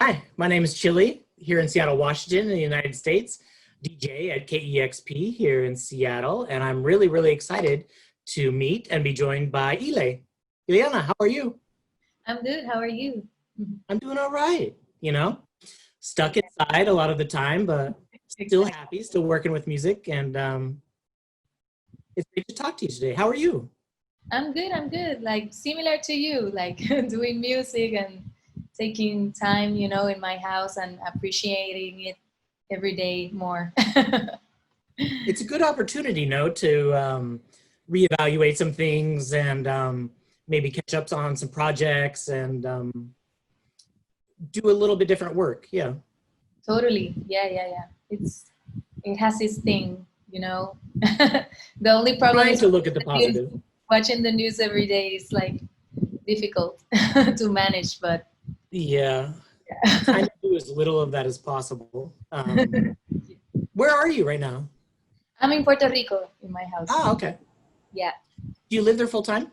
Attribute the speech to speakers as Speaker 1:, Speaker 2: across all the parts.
Speaker 1: Hi, my name is Chili here in Seattle, Washington, in the United States, DJ at KEXP here in Seattle, and I'm really excited to meet and be joined by iLe. Ileana, how are you?
Speaker 2: I'm good. How are you?
Speaker 1: I'm doing all right, stuck inside a lot of the time, but still
Speaker 2: Exactly.
Speaker 1: happy, still working with music, and it's great to talk to you today. How are you?
Speaker 2: I'm good. I'm good. Like similar to you, like doing music and taking time, in my house and appreciating it every day more.
Speaker 1: It's a good opportunity, to reevaluate some things and maybe catch up on some projects and do a little bit different work. Yeah.
Speaker 2: Totally. Yeah. It has its thing. The only problem
Speaker 1: Trying
Speaker 2: is
Speaker 1: to look at the positive.
Speaker 2: watching the news every day is like difficult to manage, but
Speaker 1: Yeah. Trying to do as little of that as possible. Where are you right now?
Speaker 2: I'm in Puerto Rico in my house.
Speaker 1: Ah, okay.
Speaker 2: Yeah.
Speaker 1: Do you live there full time?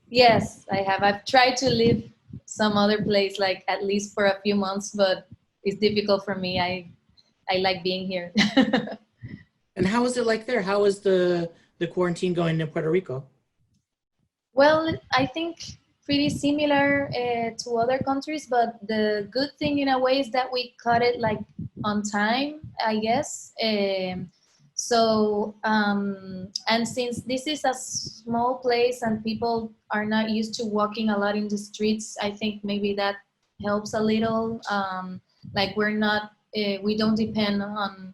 Speaker 2: Yes, I have. I've tried to live some other place, like at least for a few months, but it's difficult for me. I like being here.
Speaker 1: And how is it like there? How is the quarantine going in Puerto Rico?
Speaker 2: Well, I think pretty similar to other countries, but the good thing in a way is that we cut it like on time, I guess. And since this is a small place and people are not used to walking a lot in the streets, I think maybe that helps a little. Like we don't depend on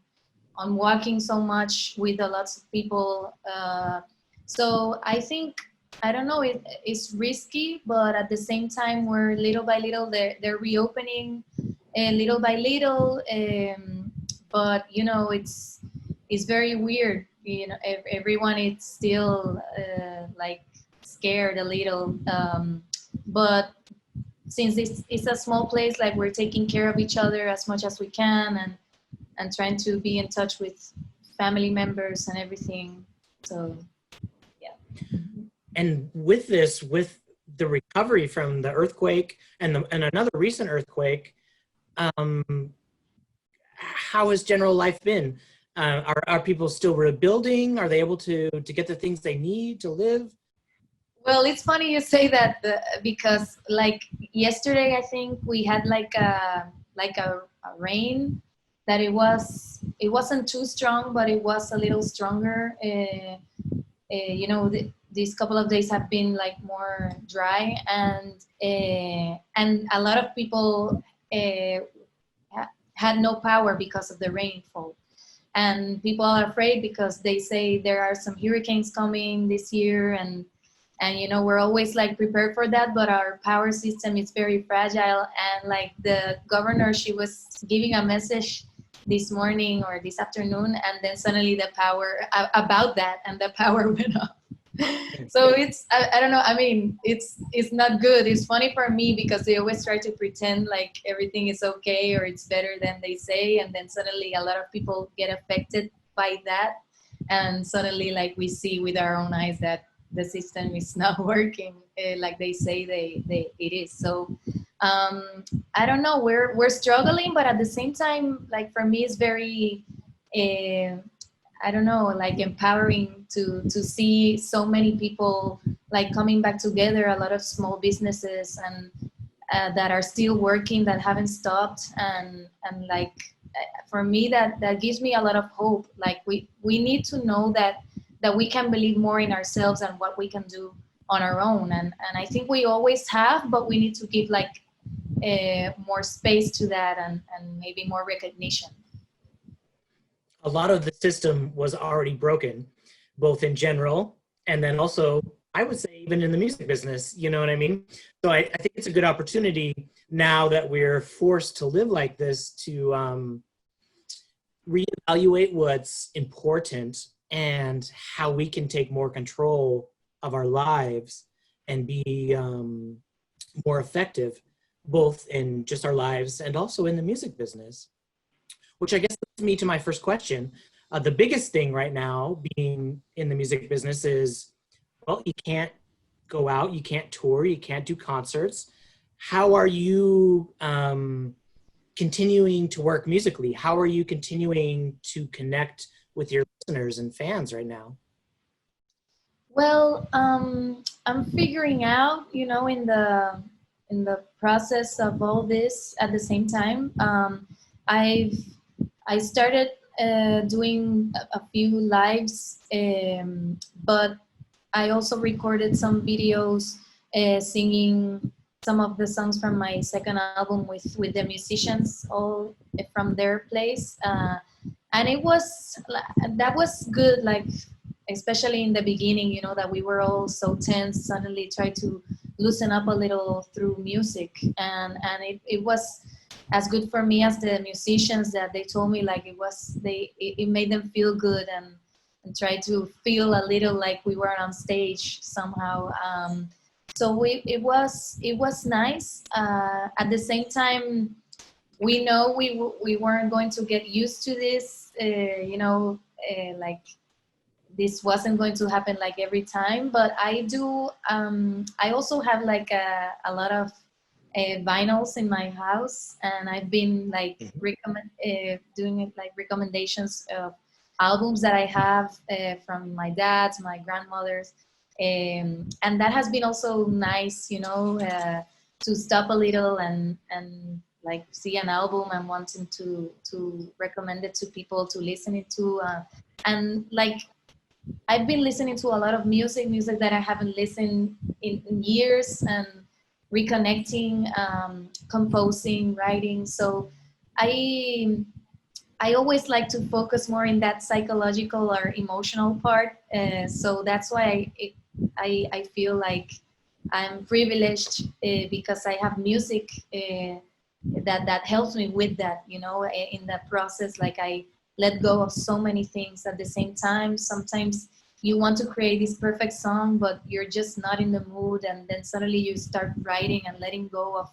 Speaker 2: walking so much with a lots of people. So I think I don't know. It's risky, but at the same time, we're little by little they're reopening, little by little. But it's very weird. Everyone is still like scared a little. But since it's a small place, like we're taking care of each other as much as we can, and trying to be in touch with family members and everything. So yeah.
Speaker 1: And with this, with the recovery from the earthquake and another recent earthquake, um, how has general life been? Are people still rebuilding? Are they able to get the things they need to live?
Speaker 2: Well, it's funny you say that because like yesterday, I think we had like a rain that it wasn't too strong, but it was a little stronger. These couple of days have been like more dry, and a lot of people had no power because of the rainfall. And people are afraid because they say there are some hurricanes coming this year, and we're always like prepared for that, but our power system is very fragile. And like the governor, she was giving a message this morning or this afternoon, and then suddenly the power about that, and the power went off. So I don't know, I mean, it's not good. It's funny for me because they always try to pretend like everything is okay or it's better than they say, and then suddenly a lot of people get affected by that, and suddenly like we see with our own eyes that the system is not working like they say it is. So I don't know, we're struggling, but at the same time, like for me it's very uh, I don't know, like empowering to see so many people like coming back together, a lot of small businesses and that are still working, that haven't stopped, and like for me that gives me a lot of hope. Like we need to know that we can believe more in ourselves and what we can do on our own, and I think we always have, but we need to give like more space to that, and maybe more recognition.
Speaker 1: A lot of the system was already broken, both in general and then also, I would say, even in the music business. You know what I mean? So I think it's a good opportunity now that we're forced to live like this to reevaluate what's important and how we can take more control of our lives and be more effective, both in just our lives and also in the music business. Which I guess leads me to my first question. The biggest thing right now being in the music business is, well, you can't go out, you can't tour, you can't do concerts. How are you continuing to work musically? How are you continuing to connect with your listeners and fans right now?
Speaker 2: Well, I'm figuring out, in the process of all this at the same time. I've I started doing a few lives, but I also recorded some videos singing some of the songs from my second album with the musicians all from their place, and that was good. Like especially in the beginning, that we were all so tense. Suddenly, try to loosen up a little through music, and it was as good for me as the musicians that they told me like it made them feel good and try to feel a little like we were on stage somehow. So it was nice. At the same time, we know we weren't going to get used to this. Like this wasn't going to happen like every time. But I do. I also have like a lot of vinyls in my house, and I've been like doing it like recommendations of albums that I have from my dad's, my grandmother's, and that has been also nice, to stop a little and like see an album and wanting to recommend it to people to listen it to, and like I've been listening to a lot of music that I haven't listened in years, and reconnecting, composing, writing. So I I always like to focus more in that psychological or emotional part. So that's why I feel like I'm privileged because I have music that helps me with that. In that process, like I let go of so many things at the same time. Sometimes you want to create this perfect song, but you're just not in the mood, and then suddenly you start writing and letting go of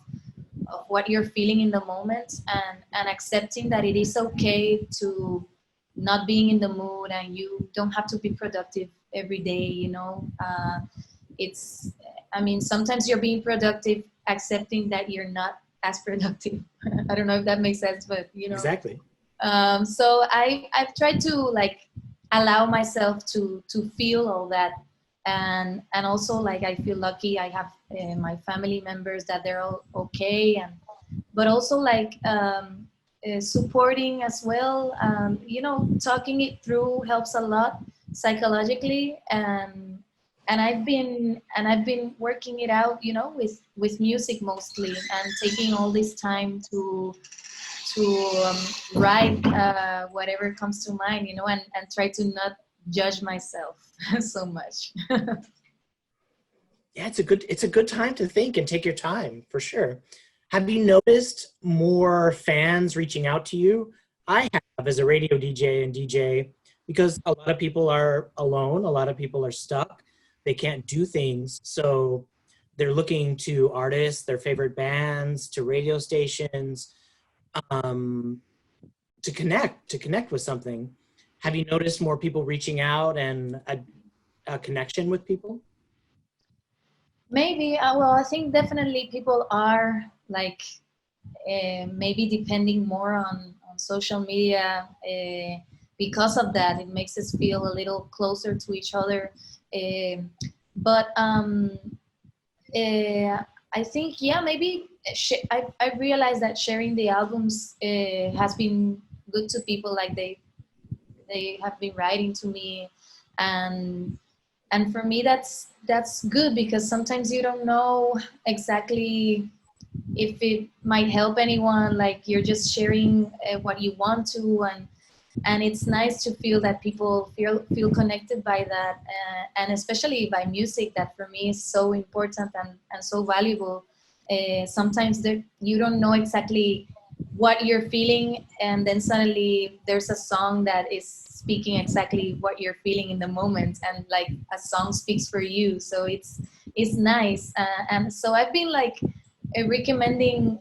Speaker 2: what you're feeling in the moment, and accepting that it is okay to not being in the mood, and you don't have to be productive every day. It's I mean, sometimes you're being productive accepting that you're not as productive. I don't know if that makes sense, but
Speaker 1: Exactly.
Speaker 2: so I've tried to like allow myself to feel all that, and also like I feel lucky I have my family members that they're all okay, and but also like supporting as well. Talking it through helps a lot psychologically, and I've been working it out, with music mostly, and taking all this time to write whatever comes to mind, and try to not judge myself so much.
Speaker 1: Yeah, it's a good time to think and take your time for sure. Have you noticed more fans reaching out to you? I have as a radio DJ and DJ, because a lot of people are alone, a lot of people are stuck, they can't do things, so they're looking to artists, their favorite bands, to radio stations, um, to connect with something. Have you noticed more people reaching out and a connection with people?
Speaker 2: Maybe, well, I think definitely people are like maybe depending more on social media. Because of that, it makes us feel a little closer to each other. Um but I think, yeah, maybe I realized that sharing the albums has been good to people. Like they have been writing to me, and and for me that's good, because sometimes you don't know exactly if it might help anyone. Like you're just sharing what you want to, and it's nice to feel that people feel connected by that, and especially by music that for me is so important and so valuable. Sometimes you don't know exactly what you're feeling, and then suddenly there's a song that is speaking exactly what you're feeling in the moment, and like a song speaks for you. So it's nice, and so I've been like recommending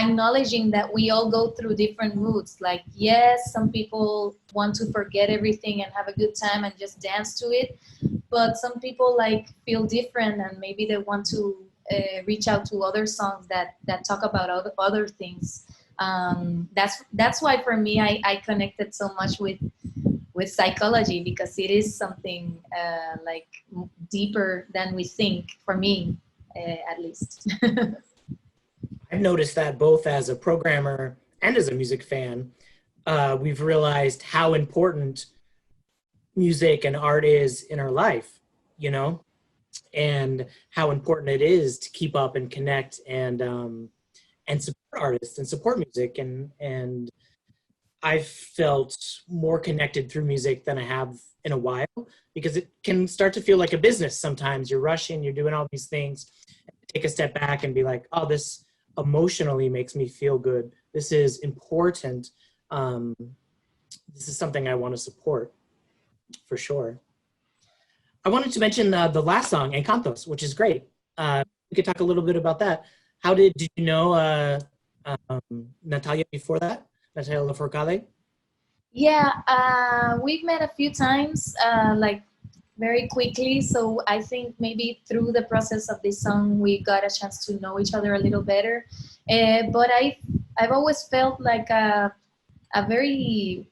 Speaker 2: acknowledging that we all go through different moods. Like, yes, some people want to forget everything and have a good time and just dance to it, but some people like feel different, and maybe they want to reach out to other songs that talk about other things. That's why for me I connected so much with psychology, because it is something like deeper than we think, for me at least.
Speaker 1: I've noticed that both as a programmer and as a music fan, we've realized how important music and art is in our life, you know, and how important it is to keep up and connect and support artists and support music. And I've felt more connected through music than I have in a while, because it can start to feel like a business sometimes. You're rushing, you're doing all these things. Take a step back and be like, oh, this emotionally makes me feel good. This is important. Um, this is something I want to support for sure. I wanted to mention the last song, Encantos, which is great. We could talk a little bit about that. Did you know Natalia before that? Natalia Lafourcade?
Speaker 2: Yeah, we've met a few times, like very quickly. So I think maybe through the process of this song, we got a chance to know each other a little better. But I've always felt like a very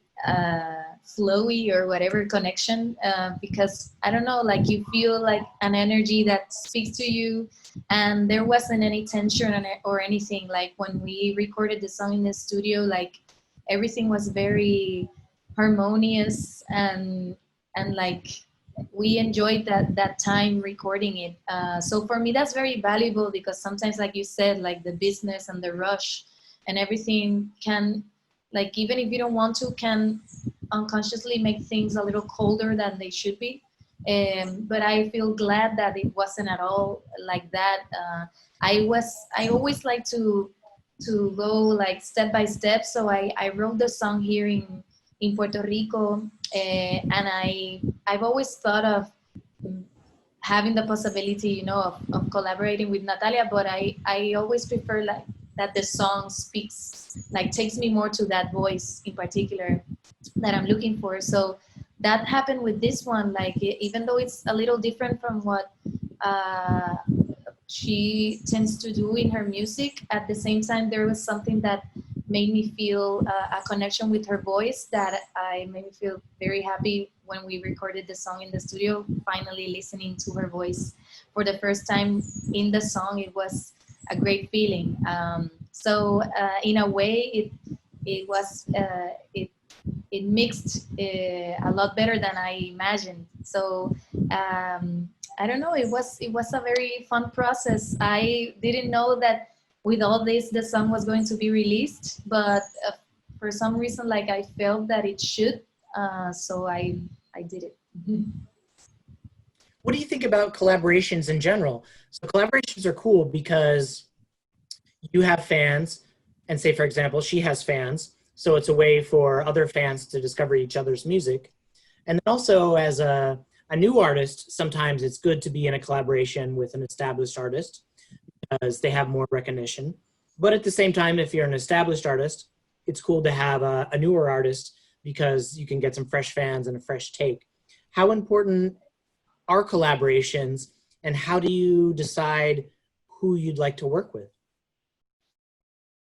Speaker 2: flowy or whatever connection, because I don't know, like you feel like an energy that speaks to you, and there wasn't any tension or anything. Like when we recorded the song in the studio, like everything was very harmonious, and like we enjoyed that time recording it. So for me that's very valuable, because sometimes, like you said, like the business and the rush and everything can, like, even if you don't want to, can unconsciously make things a little colder than they should be. But I feel glad that it wasn't at all like that. I always like to go like step by step. So I wrote the song here in Puerto Rico, and I've always thought of having the possibility, you know, of collaborating with Natalia, but I always prefer like that the song speaks, like takes me more to that voice in particular that I'm looking for. So that happened with this one, like even though it's a little different from what uh, she tends to do in her music, at the same time there was something that made me feel a connection with her voice that I made me feel very happy when we recorded the song in the studio. Finally listening to her voice for the first time in the song, it was a great feeling. So in a way it was it mixed a lot better than I imagined. So I don't know. It was a very fun process. I didn't know that with all this the song was going to be released, but for some reason, like I felt that it should. So I did it.
Speaker 1: What do you think about collaborations in general? So collaborations are cool because you have fans, and say, for example, she has fans. So it's a way for other fans to discover each other's music. And then also as a new artist, sometimes it's good to be in a collaboration with an established artist because they have more recognition. But at the same time, if you're an established artist, it's cool to have a newer artist because you can get some fresh fans and a fresh take. How important are collaborations, and how do you decide who you'd like to work with?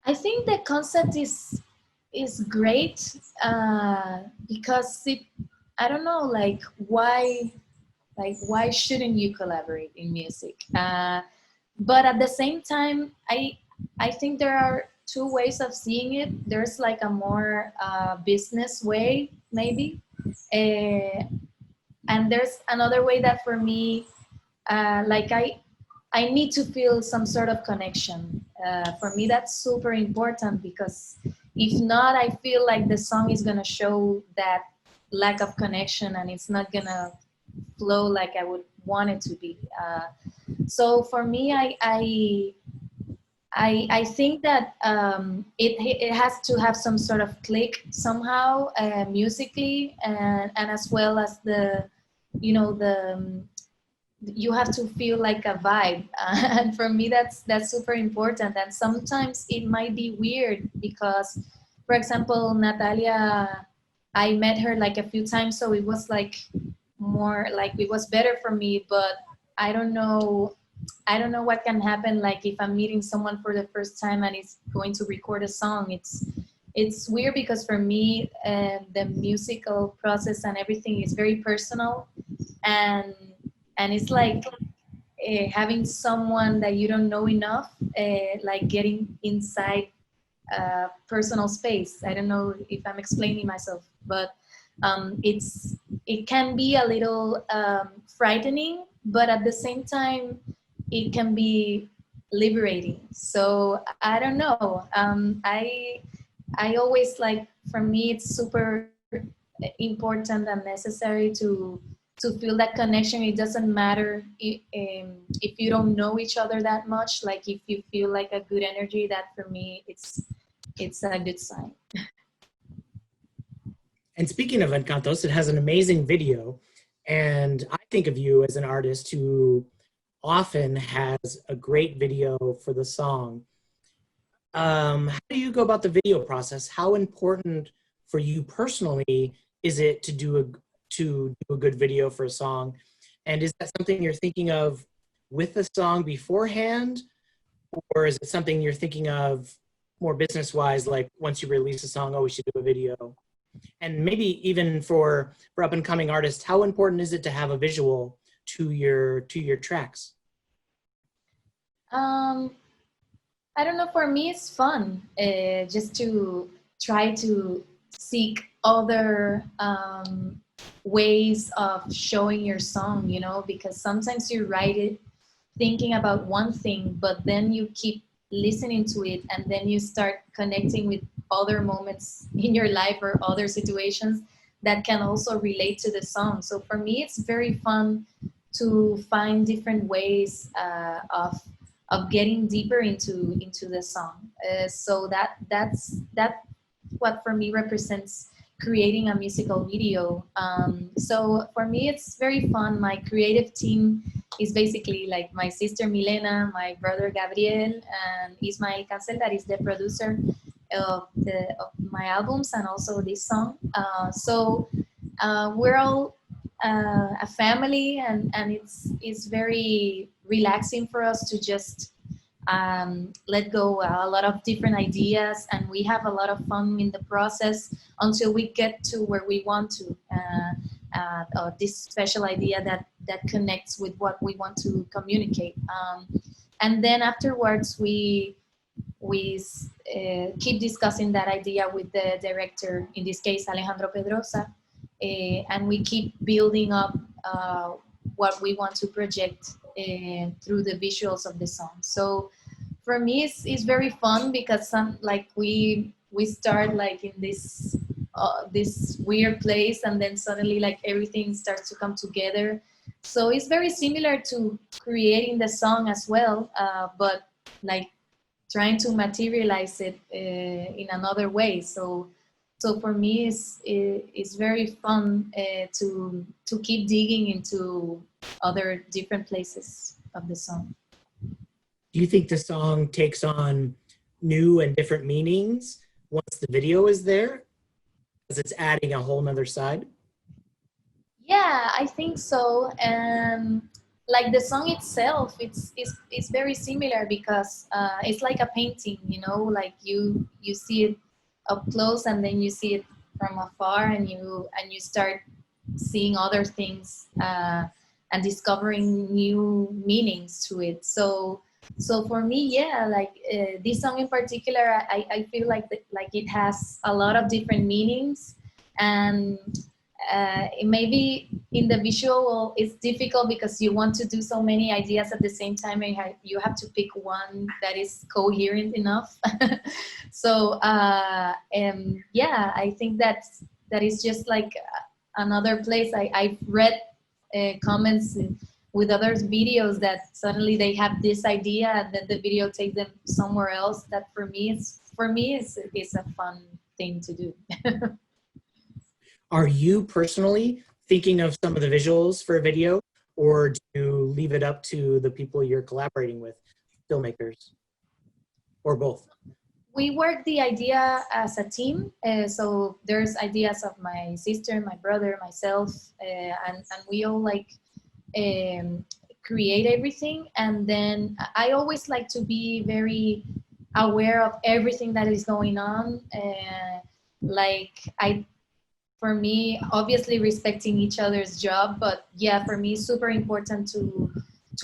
Speaker 2: I think the concept is great, because it, I don't know, like why shouldn't you collaborate in music? But at the same time, I think there are two ways of seeing it. There's like a more business way, maybe, uh, and there's another way that for me, like I need to feel some sort of connection. For me, that's super important, because if not, I feel like the song is gonna show that lack of connection, and it's not gonna flow like I would want it to be. So for me, I think that it has to have some sort of click somehow, musically, and as well as the, you know, you have to feel like a vibe. And for me that's super important. And sometimes it might be weird because, for example, Natalia, I met her like a few times, so it was like more like it was better for me. But I don't know, I don't know what can happen. Like if I'm meeting someone for the first time and it's going to record a song, it's weird because for me, the musical process and everything is very personal, and it's like having someone that you don't know enough, like getting inside personal space. I don't know if I'm explaining myself, but it can be a little frightening, but at the same time, it can be liberating. So I don't know. I always like, for me, it's super important and necessary to feel that connection. It doesn't matter if you don't know each other that much. Like if you feel like a good energy, that for me, it's a good sign.
Speaker 1: And speaking of Encantos, it has an amazing video. And I think of you as an artist who often has a great video for the song. How do you go about the video process? How important for you personally is it to do a good video for a song? And is that something you're thinking of with the song beforehand, or is it something you're thinking of more business-wise, like once you release a song, oh, we should do a video? And maybe even for up and coming artists, how important is it to have a visual to your tracks?
Speaker 2: Um, I don't know. For me, it's fun just to try to seek other ways of showing your song. You know, because sometimes you write it thinking about one thing, but then you keep listening to it, and then you start connecting with other moments in your life or other situations that can also relate to the song. So for me, it's very fun to find different ways of getting deeper into the song. So that's what for me represents creating a musical video. So for me, it's very fun. My creative team is basically like my sister Milena, my brother Gabriel, and Ismael Cancel, that is the producer of my albums and also this song. So we're all a family, and it's very relaxing for us to just let go a lot of different ideas, and we have a lot of fun in the process until we get to where we want to. This special idea that connects with what we want to communicate, and then afterwards we keep discussing that idea with the director, in this case Alejandro Pedrosa, and we keep building up what we want to project through the visuals of the song. So for me, it's very fun because like we start like in this weird place, and then suddenly like everything starts to come together. So it's very similar to creating the song as well, but like trying to materialize it in another way. So for me, it's very fun to keep digging into other different places of the song.
Speaker 1: Do you think the song takes on new and different meanings once the video is there, because it's adding a whole nother side?
Speaker 2: Yeah, I think so. And like the song itself, it's very similar because it's like a painting, you know, like you see it up close, and then you see it from afar, and you start seeing other things and discovering new meanings to it. So for me, yeah, like this song in particular, I feel like like it has a lot of different meanings, and maybe in the visual it's difficult because you want to do so many ideas at the same time, and you have to pick one that is coherent enough. So yeah, I think that is just like another place. I've read comments with other videos that suddenly they have this idea and then the video takes them somewhere else. That for me it's a fun thing to do.
Speaker 1: Are you personally thinking of some of the visuals for a video, or do you leave it up to the people you're collaborating with, filmmakers, or both?
Speaker 2: We work the idea as a team. So there's ideas of my sister, my brother, myself, and we all like um, create everything. And then I always like to be very aware of everything that is going on. Like for me, obviously respecting each other's job, but yeah, for me, super important to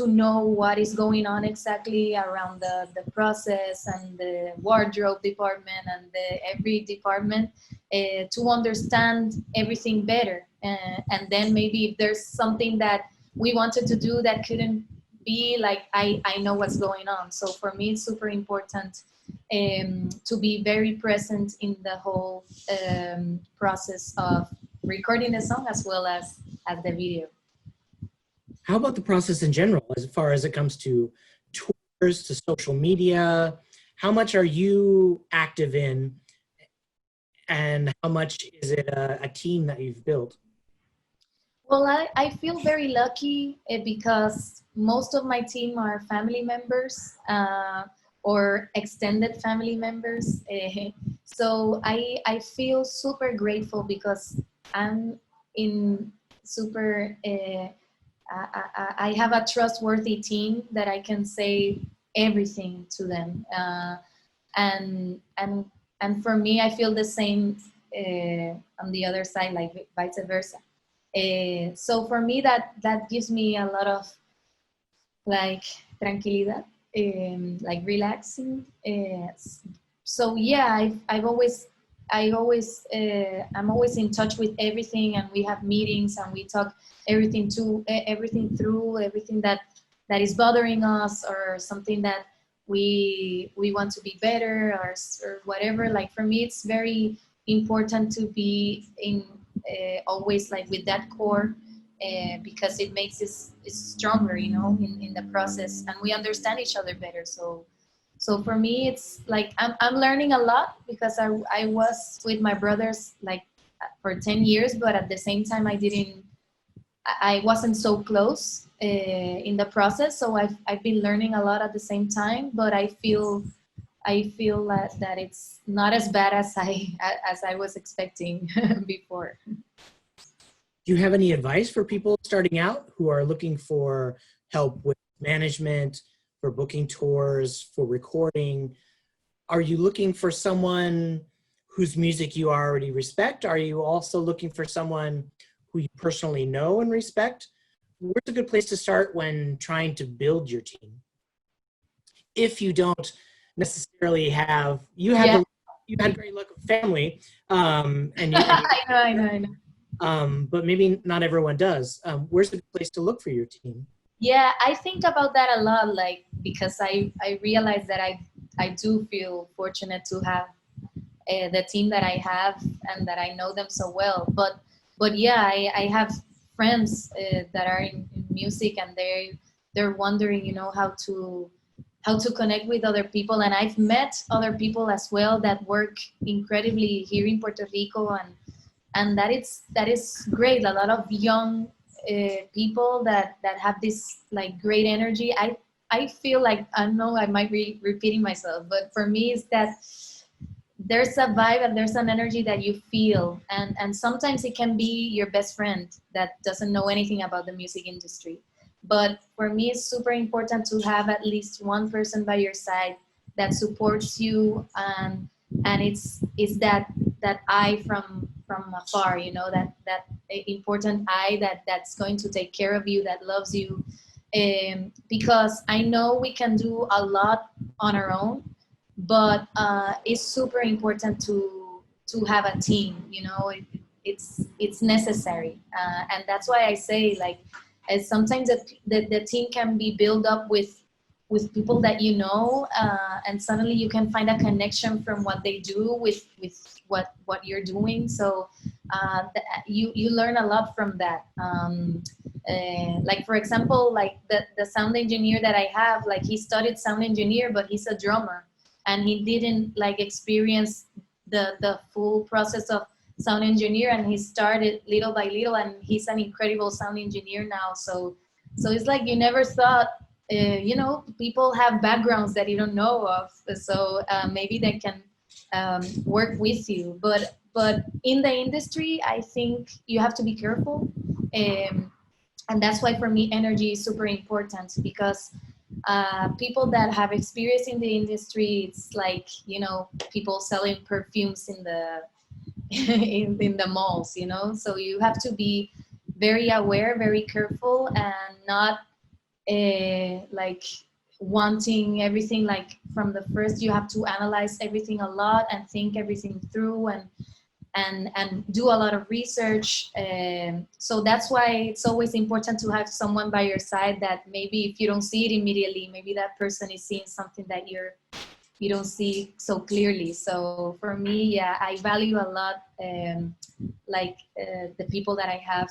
Speaker 2: know what is going on exactly around the process and the wardrobe department and every department, to understand everything better. And then maybe if there's something that we wanted to do that couldn't be, like I know what's going on. So for me, it's super important to be very present in the whole process of recording the song as well as the video.
Speaker 1: How about the process in general, as far as it comes to tours, to social media? How much are you active in, and how much is it a team that you've built?
Speaker 2: Well, I feel very lucky because most of my team are family members or extended family members. So I feel super grateful because I'm in super, I have a trustworthy team that I can say everything to them. And, and, and for me, I feel the same on the other side, like vice versa. So for me, that gives me a lot of like tranquilidad, like relaxing. So yeah, I'm always in touch with everything, and we have meetings and we talk everything through everything that is bothering us, or something that we want to be better, or whatever. Like for me, it's very important to be in always like with that core, because it makes us stronger, you know, in the process, and we understand each other better. So for me, it's like I'm learning a lot, because I was with my brothers like for 10 years, but at the same time I wasn't so close in the process. So I've been learning a lot at the same time, but I feel that it's not as bad as I was expecting before.
Speaker 1: Do you have any advice for people starting out who are looking for help with management, for booking tours, for recording? Are you looking for someone whose music you already respect? Are you also looking for someone who you personally know and respect? Where's a good place to start when trying to build your team? If you don't necessarily have, you had great luck with family, and you,
Speaker 2: I know.
Speaker 1: but maybe not everyone does. Where's a good place to look for your team?
Speaker 2: Yeah, I think about that a lot, like, because I realize that I do feel fortunate to have the team that I have, and that I know them so well. But yeah, I have friends that are in music, and they're wondering, you know, how to connect with other people. And I've met other people as well that work incredibly here in Puerto Rico, and that is great. A lot of young people that have this like great energy. I feel like, I know I might be repeating myself, but for me, it's that there's a vibe and there's an energy that you feel, and sometimes it can be your best friend that doesn't know anything about the music industry. But for me, it's super important to have at least one person by your side that supports you, and it's that eye from afar, you know, that important eye that's going to take care of you, that loves you. Because I know we can do a lot on our own, but it's super important to have a team, you know. It's necessary, and that's why I say, like, sometimes the team can be built up with people that you know, and suddenly you can find a connection from what they do with what you're doing. So you learn a lot from that. Like, for example, like the sound engineer that I have, like, he studied sound engineer, but he's a drummer, and he didn't like experience the full process of sound engineer, and he started little by little, and he's an incredible sound engineer now. So it's like, you never thought, you know, people have backgrounds that you don't know of, so maybe they can work with you. But in the industry, I think you have to be careful. And that's why for me energy is super important, because people that have experience in the industry, it's like, you know, people selling perfumes in the in the malls, you know. So you have to be very aware, very careful, and not like wanting everything like from the first. You have to analyze everything a lot and think everything through, and do a lot of research. So that's why it's always important to have someone by your side that maybe if you don't see it immediately, maybe that person is seeing something that you don't see so clearly. So for me, yeah, I value a lot the people that I have,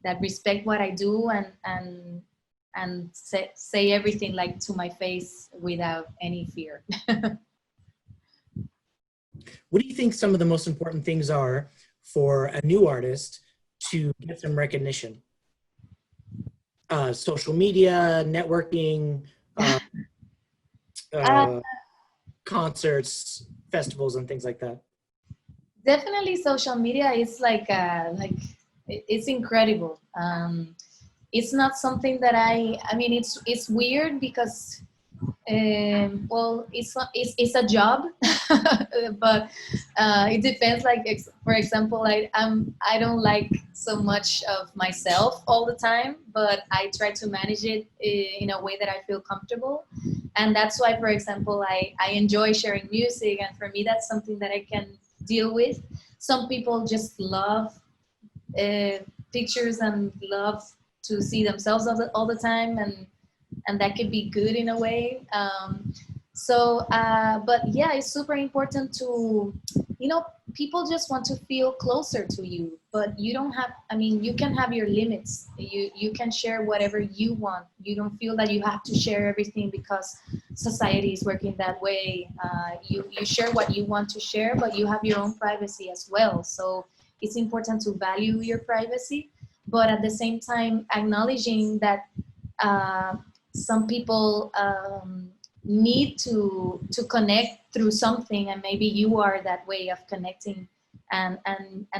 Speaker 2: that respect what I do, and say everything like to my face without any fear.
Speaker 1: What do you think some of the most important things are for a new artist to get some recognition? Social media, networking, uh,
Speaker 2: uh,
Speaker 1: concerts, festivals, and things like that.
Speaker 2: Definitely social media is like it's incredible. It's not something that I mean, it's weird because well, it's a job, but it depends. Like for example, I don't like so much of myself all the time, but I try to manage it in a way that I feel comfortable, and that's why, for example, I enjoy sharing music, and for me, that's something that I can deal with. Some people just love uh, pictures and love to see themselves all the time, and that could be good in a way. But yeah, it's super important to, you know, people just want to feel closer to you, but you don't have, I mean, you can have your limits. You can share whatever you want. You don't feel that you have to share everything because society is working that way. You share what you want to share, but you have your own privacy as well. So it's important to value your privacy, but at the same time acknowledging that uh, some people need to connect through something, and maybe you are that way of connecting, and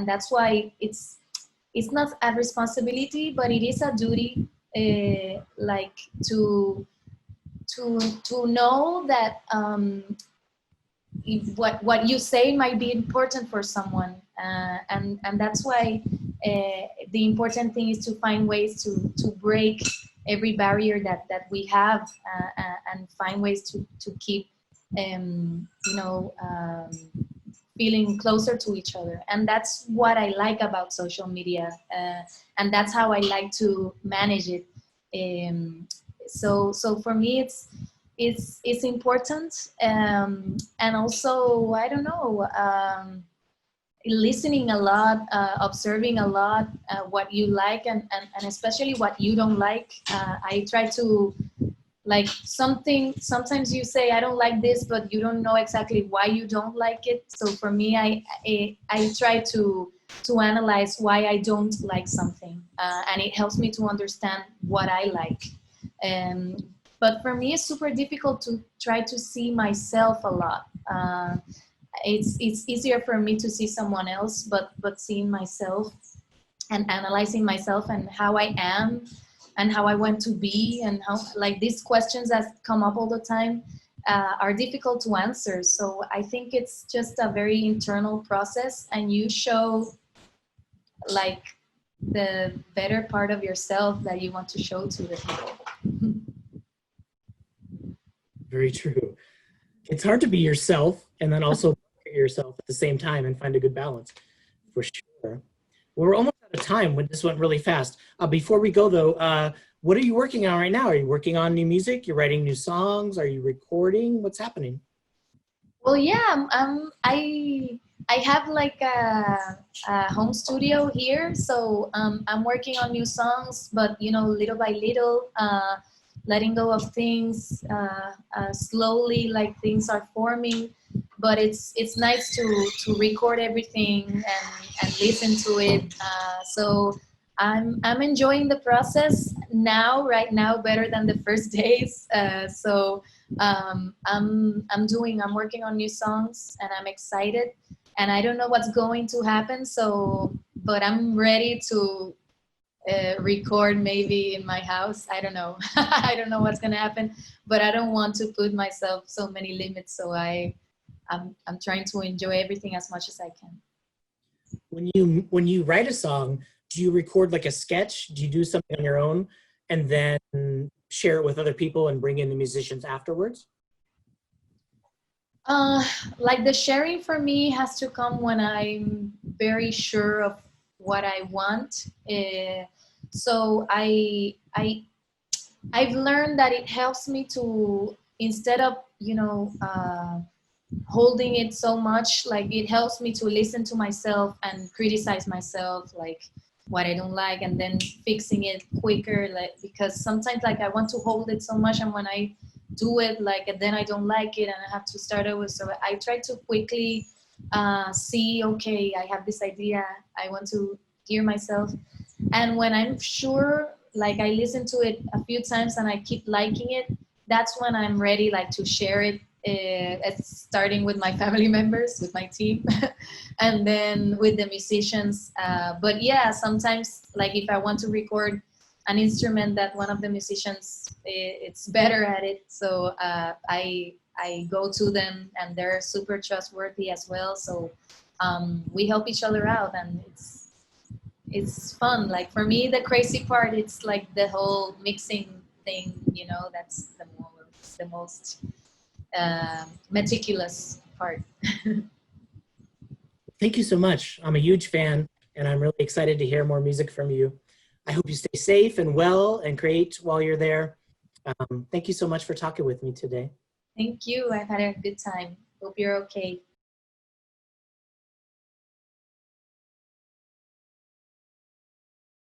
Speaker 2: that's why it's not a responsibility, but it is a duty, like to know that what you say might be important for someone, and that's why the important thing is to find ways to break every barrier that we have, and find ways to keep feeling closer to each other. And that's what I like about social media, and that's how I like to manage it. So for me it's important, and also I don't know, listening a lot, observing a lot, what you like, and especially what you don't like. I try to, like, sometimes you say I don't like this, but you don't know exactly why you don't like it. So for me, I try to analyze why I don't like something, and it helps me to understand what I like. um, but for me it's super difficult to try to see myself a lot. It's easier for me to see someone else, but seeing myself and analyzing myself and how I am and how I want to be, and how, like, these questions that come up all the time are difficult to answer. So I think it's just a very internal process, and you show, like, the better part of yourself that you want to show to the people.
Speaker 1: Very true. It's hard to be yourself and then also look at yourself at the same time and find a good balance, for sure. We're almost out of time. When this went really fast. Before we go though, what are you working on right now? Are you working on new music? You're writing new songs? Are you recording? What's happening?
Speaker 2: Well, yeah, I have like a home studio here, so I'm working on new songs, but you know, little by little, letting go of things slowly, like things are forming. But it's nice to record everything and listen to it. So I'm enjoying the process now, right now, better than the first days. I'm working on new songs, and I'm excited, and I don't know what's going to happen. So, but I'm ready record maybe in my house. I don't know. I don't know what's gonna happen, but I don't want to put myself so many limits. So I'm trying to enjoy everything as much as I can.
Speaker 1: When you write a song, do you record like a sketch? Do you do something on your own and then share it with other people and bring in the musicians afterwards?
Speaker 2: Like the sharing for me has to come when I'm very sure of what I want. So I've learned that it helps me to, instead of holding it so much, like it helps me to listen to myself and criticize myself, like what I don't like, and then fixing it quicker, like because sometimes like I want to hold it so much, and when I do it, like, and then I don't like it and I have to start over. So I try to quickly see, okay, I have this idea, I want to hear myself, and when I'm sure, like I listen to it a few times and I keep liking it, that's when I'm ready, like to share it. Starting with my family members, with my team, and then with the musicians. But yeah, sometimes like if I want to record an instrument that one of the musicians it's better at it, so I go to them, and they're super trustworthy as well. So we help each other out, and it's fun. Like for me, the crazy part, it's like the whole mixing thing. That's the most meticulous part.
Speaker 1: Thank you so much. I'm a huge fan, and I'm really excited to hear more music from you. I hope you stay safe and well and create while you're there. Thank you so much for talking with me today.
Speaker 2: Thank you. I've had a good time. Hope you're okay.